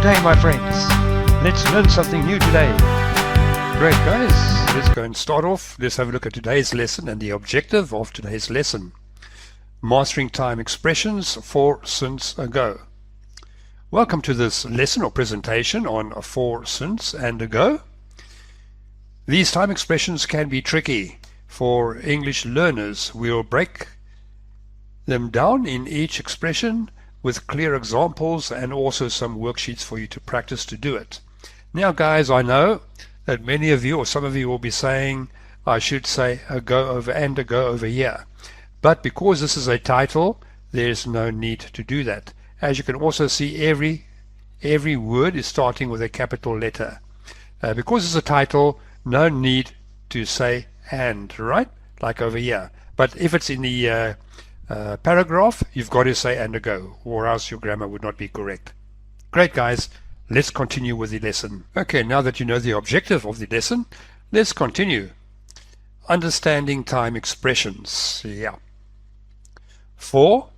day, my friends. Let's learn something new today. Great, guys. Let's go and start off. Let's have a look at today's lesson and the objective of today's lesson. Mastering time expressions for since ago. Welcome to this lesson or presentation on for, since, and ago. These time expressions can be tricky for English learners. We'll break them down in each expression with clear examples and also some worksheets for you to practice to do it. Now, guys, I know that many of you or some of you will be saying I should say a go over and a go over here. But because this is a title, there's no need to do that. As you can also see, every word is starting with a capital letter. Because it's a title, no need to say and, right? Like over here. But if it's in the paragraph, you've got to say and a go, or else your grammar would not be correct. Great, guys. Let's continue with the lesson. Okay, now that you know the objective of the lesson, let's continue. Understanding time expressions. Yeah. For.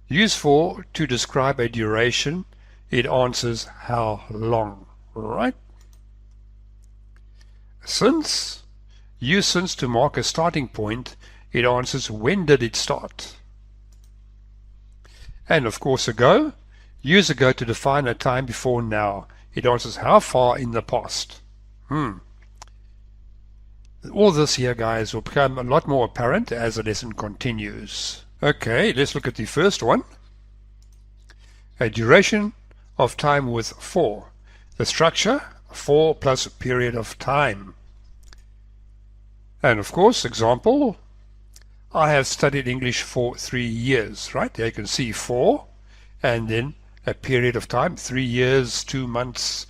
Use for to describe a duration. It answers how long, right? Since. Use since to mark a starting point. It answers when did it start. And of course ago. Use ago to define a time before now. It answers how far in the past. All this here, guys, will become a lot more apparent as the lesson continues. Okay, let's look at the first one. A duration of time with for. The structure, for plus period of time. And of course, example, I have studied English for 3 years, right? There you can see for, and then a period of time, 3 years, 2 months,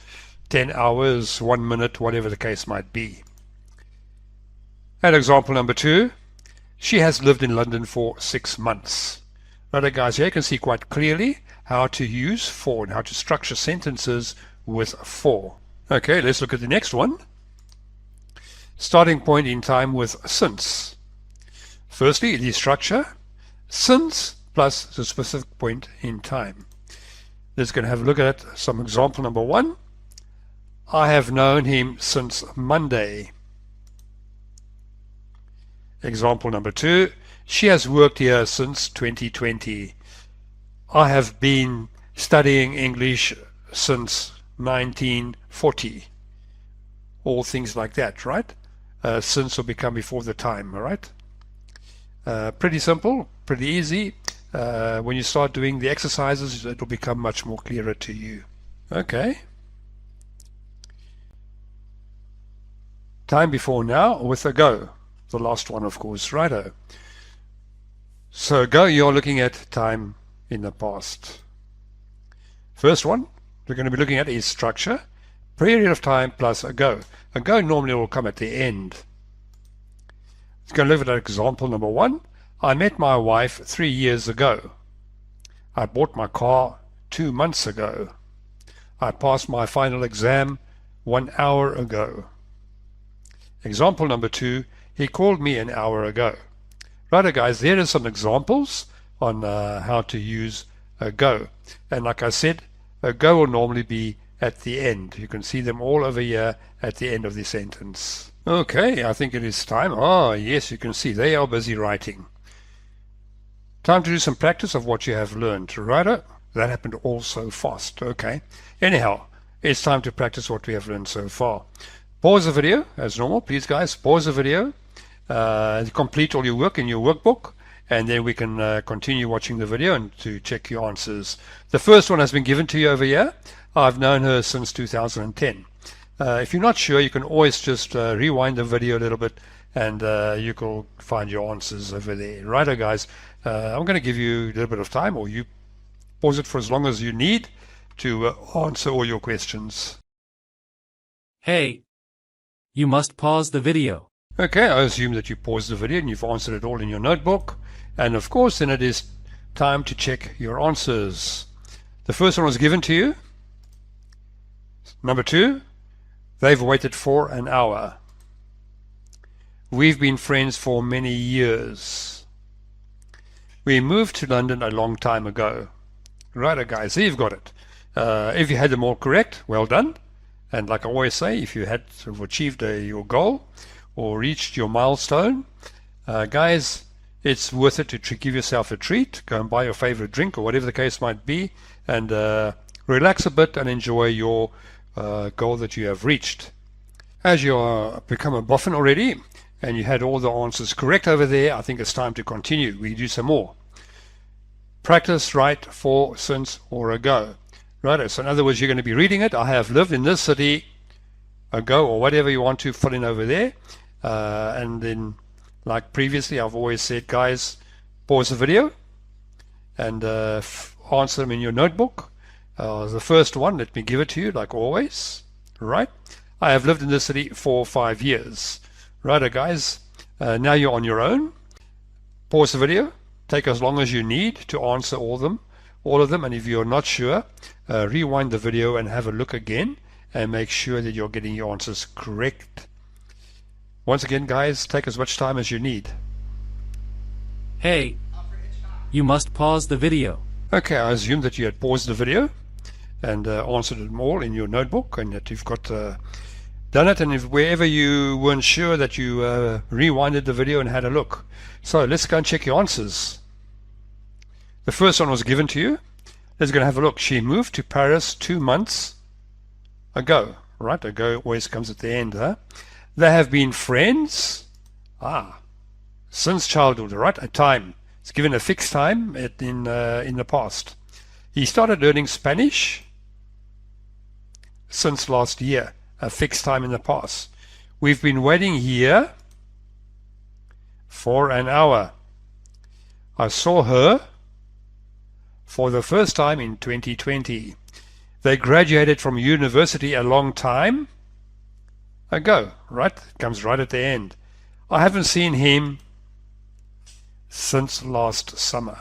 10 hours, 1 minute, whatever the case might be. And example number 2, she has lived in London for 6 months. Right, guys, here you can see quite clearly how to use for and how to structure sentences with for. Okay, let's look at the next one. Starting point in time with since. Firstly, the structure, since plus the specific point in time. Let's go and have a look at some example number 1. I have known him since Monday. Example number 2. She has worked here since 2020. I have been studying English since 1940. All things like that, right? Since will become before the time, all right? Pretty simple, pretty easy. When you start doing the exercises, it will become much more clearer to you. Okay. Time before now with ago. The last one, of course, righto. So ago, you're looking at time in the past. First one we're going to be looking at is structure, period of time plus ago. Ago normally will come at the end. Let's go and look at example number 1. I met my wife 3 years ago. I bought my car 2 months ago. I passed my final exam 1 hour ago. Example number 2, he called me an hour ago. Right, guys, there are some examples on how to use ago. And like I said, ago will normally be at the end. You can see them all over here at the end of the sentence. Okay, I think it is time. Ah, yes, you can see they are busy writing. Time to do some practice of what you have learned, right? That happened all so fast. Okay. Anyhow, it's time to practice what we have learned so far. Pause the video, as normal. Please, guys, pause the video. Complete all your work in your workbook, and then we can continue watching the video and to check your answers. The first one has been given to you over here. I've known her since 2010. If you're not sure, you can always just rewind the video a little bit, and you can find your answers over there. Righto, guys. I'm going to give you a little bit of time, or you pause it for as long as you need to answer all your questions. Hey, you must pause the video. Okay, I assume that you paused the video and you've answered it all in your notebook. And of course, then it is time to check your answers. The first one was given to you. Number 2, they've waited for an hour. We've been friends for many years. We moved to London a long time ago. Right, guys, so you've got it. If you had them all correct, well done. And like I always say, if you had sort of achieved your goal or reached your milestone, guys, it's worth it to give yourself a treat. Go and buy your favorite drink or whatever the case might be, and relax a bit and enjoy your goal that you have reached. As you are become a boffin already, and you had all the answers correct over there, I think it's time to continue. We do some more. Practice, right, for, since, or ago. Right, so in other words, you're going to be reading it. I have lived in this city ago, or whatever you want to fill in over there. And then, like previously, I've always said, guys, pause the video and answer them in your notebook. The first one, let me give it to you, like always. Right? I have lived in this city for 5 years. Righto, guys. Now you're on your own. Pause the video. Take as long as you need to answer all of them. And if you're not sure, rewind the video and have a look again and make sure that you're getting your answers correct. Once again, guys, take as much time as you need. Hey, you must pause the video. Okay, I assume that you had paused the video and answered them all in your notebook, and that you've got done it, and if wherever you weren't sure, that you rewinded the video and had a look. So let's go and check your answers. The first one was given to you. Let's go and have a look. She moved to Paris 2 months ago. Right, ago always comes at the end, huh? They have been friends since childhood, right? A time. It's given a fixed time in the past. He started learning Spanish since last year. A fixed time in the past. We've been waiting here for an hour. I saw her for the first time in 2020. They graduated from university a long time ago. Right? Comes right at the end. I haven't seen him since last summer.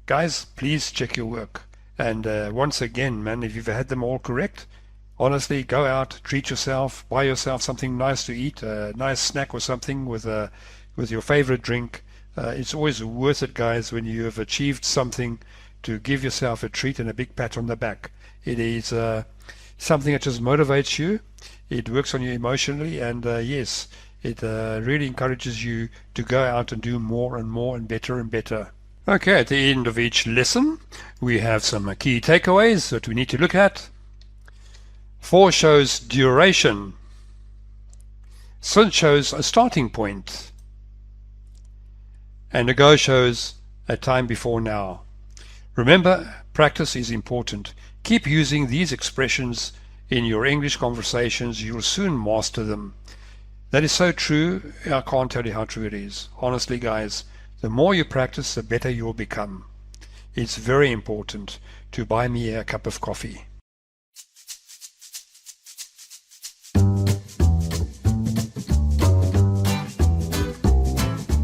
Guys, please check your work. And once again, man, if you've had them all correct, honestly, go out, treat yourself, buy yourself something nice to eat, a nice snack or something with your favorite drink. It's always worth it, guys, when you have achieved something, to give yourself a treat and a big pat on the back. It is something that just motivates you. It works on you emotionally, and yes, it really encourages you to go out and do more and more and better and better. Okay, at the end of each lesson, we have some key takeaways that we need to look at. For shows duration. Since shows a starting point. And ago shows a time before now. Remember, practice is important. Keep using these expressions in your English conversations. You'll soon master them. That is so true. I can't tell you how true it is. Honestly, guys, the more you practice, the better you'll become. It's very important to buy me a cup of coffee.